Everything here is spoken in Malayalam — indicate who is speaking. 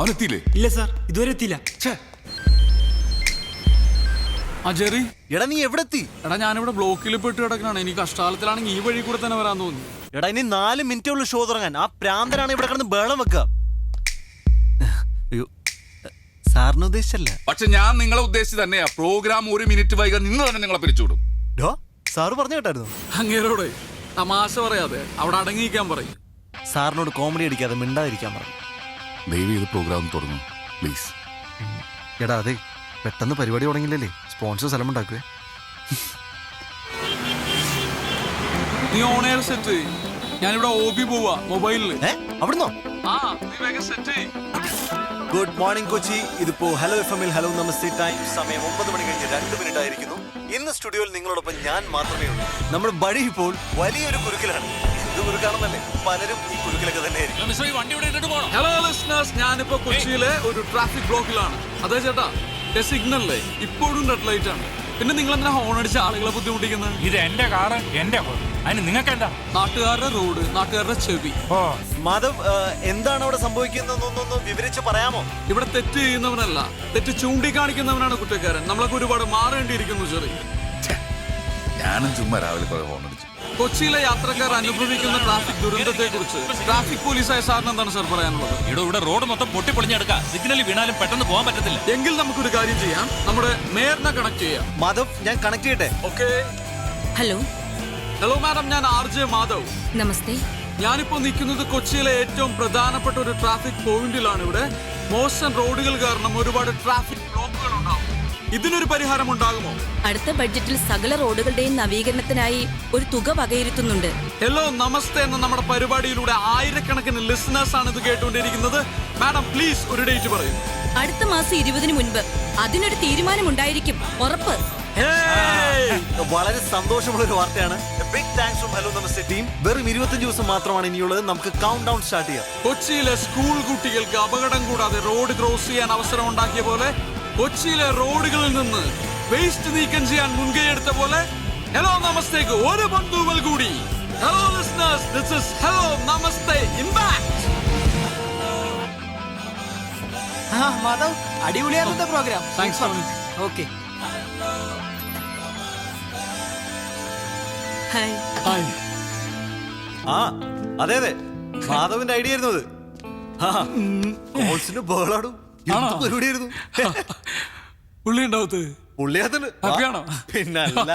Speaker 1: അവനെത്തിയില്ലേ?
Speaker 2: ഇല്ല സാർ, ഇതുവരെ എത്തിയില്ല.
Speaker 3: ആ ജെറി,
Speaker 4: എടാ നീ എവിടെ എത്തി?
Speaker 3: എടാ ഞാനിവിടെ ബ്ലോക്കിൽ പെട്ട് കിടക്കണാണ്. എനിക്ക് കഷ്ടാലത്തിലാണെങ്കിൽ ഈ വഴി കൂടെ തന്നെ വരാൻ തോന്നി.
Speaker 4: എടാ ഇനി 4 മിനിറ്റേ ഉള്ളൂ ഷോ തുടങ്ങാൻ. ആ പ്രാന്തനാണ് ഇവിടെ കിടന്ന് ബഹളം വെക്കുക. അയ്യോ, സാറിന് ഉദ്ദേശിച്ചല്ല.
Speaker 1: പക്ഷെ ഞാൻ നിങ്ങളെ ഉദ്ദേശിച്ച് തന്നെയാ. പ്രോഗ്രാം 1 മിനിറ്റ് വൈകാൻ നിങ്ങൾ തന്നെ നിങ്ങളെ പിരിച്ചുവിടും.
Speaker 4: സാറ് പറഞ്ഞു കേട്ടായിരുന്നു.
Speaker 3: അങ്ങേരോടെ തമാശ പറയാതെ അവിടെ അടങ്ങിയിരിക്കാൻ പറയും.
Speaker 4: സാറിനോട് കോമഡി അടിക്കാതെ മിണ്ടാതിരിക്കാൻ പറഞ്ഞു.
Speaker 1: ദയവ് ചെയ്ത് പ്രോഗ്രാം തുടങ്ങും പ്ലീസ്.
Speaker 4: എടാ അതെ, പെട്ടെന്ന് പരിപാടി തുടങ്ങില്ലല്ലേ, സ്പോൺസർ സ്ഥലം ഉണ്ടാക്കുവേ.
Speaker 3: നീ ഓൺ എയർ സെറ്റ്. ഞാനിവിടെ OB പോവാ മൊബൈലില്.
Speaker 4: അവിടുന്നോ?
Speaker 3: ആ നീ വേഗം സെറ്റ്.
Speaker 4: Good morning Kochi. ഇതിപ്പോ ഹലോ FM-ൽ ഹലോ നമസ്തേ ടൈം. സമയം 9 മണി കഴിഞ്ഞ് 2 മിനിറ്റ് ആയിരിക്കുന്നു. ഇന്ന് സ്റ്റുഡിയോയിൽ നിങ്ങളോടൊപ്പം ഞാൻ മാത്രമേ ഉള്ളൂ. നമ്മുടെ ബഡി ഇപ്പോൾ വലിയൊരു കുരുക്കിലാണ്. ഇത് കുരുക്കാണെന്നല്ലേ, പലരും ഈ കുരുക്കിലൊക്കെ തന്നെ ആയിരിക്കും.
Speaker 3: ഹലോ ലിസണേഴ്സ്, ഞാനിപ്പോ കൊച്ചിയിലെ ഒരു ട്രാഫിക് ബ്ലോക്കിലാണ്. അതെ ചേട്ടാ, സിഗ്നലിലെ ഇപ്പോഴും റെഡ് ലൈറ്റ് ആണ്. പിന്നെ നിങ്ങൾ എന്തിനാ ഹോൺ അടിച്ച് ആളുകളെ ബുദ്ധിമുട്ടിക്കുന്നത്?
Speaker 5: ഇത് എന്റെ കാറ്, എന്റെ അതിന് നിങ്ങൾക്ക് എന്താ?
Speaker 3: നാട്ടുകാരുടെ റോഡ്, നാട്ടുകാരുടെ ചെവി.
Speaker 4: മാധവ്, എന്താണ് അവിടെ സംഭവിക്കുന്നതെന്നൊന്ന് വിവരിച്ച് പറയാമോ?
Speaker 3: ഇവിടെ തെറ്റ് ചെയ്യുന്നവനല്ല, തെറ്റ് ചൂണ്ടിക്കാണിക്കുന്നവനാണ് കുറ്റക്കാരൻ. നമ്മളൊക്കെ ഒരുപാട് മാറേണ്ടിയിരിക്കുന്നു ചെറിയ.
Speaker 1: ഞാനും ചുമ്മാ രാവിലെ കുറെ ഫോൺ അടിച്ചു.
Speaker 3: കൊച്ചിയിലെ യാത്രക്കാർ അനുഭവിക്കുന്ന ട്രാഫിക് ദുരന്തത്തെ കുറിച്ച് ട്രാഫിക് പോലീസായ സാറിന് എന്താണ് സാർ പറയാനുള്ളത്?
Speaker 5: ഇവിടെ റോഡ് മൊത്തം പൊട്ടിപ്പൊളിഞ്ഞെടുക്കാം. സിഗ്നലിൽ വീണാലും പെട്ടെന്ന് പോകാൻ പറ്റത്തില്ല.
Speaker 3: എങ്കിൽ നമുക്കൊരു കാര്യം ചെയ്യാം, നമ്മുടെ മേയറിനെ കണക്ട് ചെയ്യാം.
Speaker 4: മാധവ്, ഞാൻ കണക്ട് ചെയ്യട്ടെ?
Speaker 3: ഓക്കെ.
Speaker 6: ഹലോ
Speaker 3: ഹലോ മാഡം, ഞാൻ RJ മാധവ്.
Speaker 6: നമസ്തേ.
Speaker 3: ഞാനിപ്പോ നിൽക്കുന്നത് കൊച്ചിയിലെ ഏറ്റവും പ്രധാനപ്പെട്ട ഒരു ട്രാഫിക് പോയിന്റിലാണ്. ഇവിടെ മോശം റോഡുകൾ കാരണം ഒരുപാട് ട്രാഫിക് ബ്ലോക്കുകൾ ഉണ്ടാവും. ഇതിനൊരു പരിഹാരം ഉണ്ടാകുമോ?
Speaker 6: അടുത്ത ബഡ്ജറ്റിൽ സകല റോഡുകളുടെയും നവീകരണത്തിനായി ഒരു തുക വകയിരുത്തുന്നുണ്ട്.
Speaker 3: ഹലോ നമസ്തേ എന്ന നമ്മുടെ പരിപാടിയിലൂടെ ആയിരക്കണക്കിന് ലിസണേഴ്സ് ആണ് ഇത് കേട്ടുകൊണ്ടിരിക്കുന്നത്. മാഡം പ്ലീസ് ഒരു ഡേറ്റ് പറയൂ.
Speaker 6: അടുത്ത മാസം 20-ന് മുൻപ് അതിനൊരു തീരുമാനമുണ്ടായിരിക്കും, ഉറപ്പ്.
Speaker 4: വളരെ സന്തോഷമുള്ള ഒരു വാർത്തയാണ്. Big thanks from hello Namaste team. വെറും 25 ദിവസം മാത്രമാണ് ഇനിയുള്ളത്. നമുക്ക് കൗണ്ട് ഡൗൺ സ്റ്റാർട്ട് ചെയ്യാം.
Speaker 3: കൊച്ചിയിലെ സ്കൂൾ കുട്ടികൾക്ക് അപകടം കൂടാതെ റോഡ് ക്രോസ് ചെയ്യാൻ അവസരം ഉണ്ടാക്കിയ പോലെ, കൊച്ചിയിലെ റോഡുകളിൽ നിന്ന് വേസ്റ്റ് നീക്കം ചെയ്യാൻ മുൻകൈയെടുത്ത പോലെ ഹലോ നമസ്തേക്ക് ഒരു ബന്ധുവൽ കൂടി. Hello listeners, this is hello Namaste impact.
Speaker 2: Madhav, അടിപൊളിയായിരുന്നു programme.
Speaker 3: Thanks Tony.
Speaker 2: Okay.
Speaker 6: Hi.
Speaker 3: Hi.
Speaker 4: ആ അതെ അതെ, മാധവിന്റെ ഐഡിയ ആയിരുന്നു അത്. ബഹളാടും പരിപാടിയായിരുന്നു.
Speaker 3: പുള്ളി ഉണ്ടാവത്ത്
Speaker 4: പുള്ളിയാത്തല്
Speaker 3: ഹാപ്പിയാണോ?
Speaker 4: പിന്നല്ല.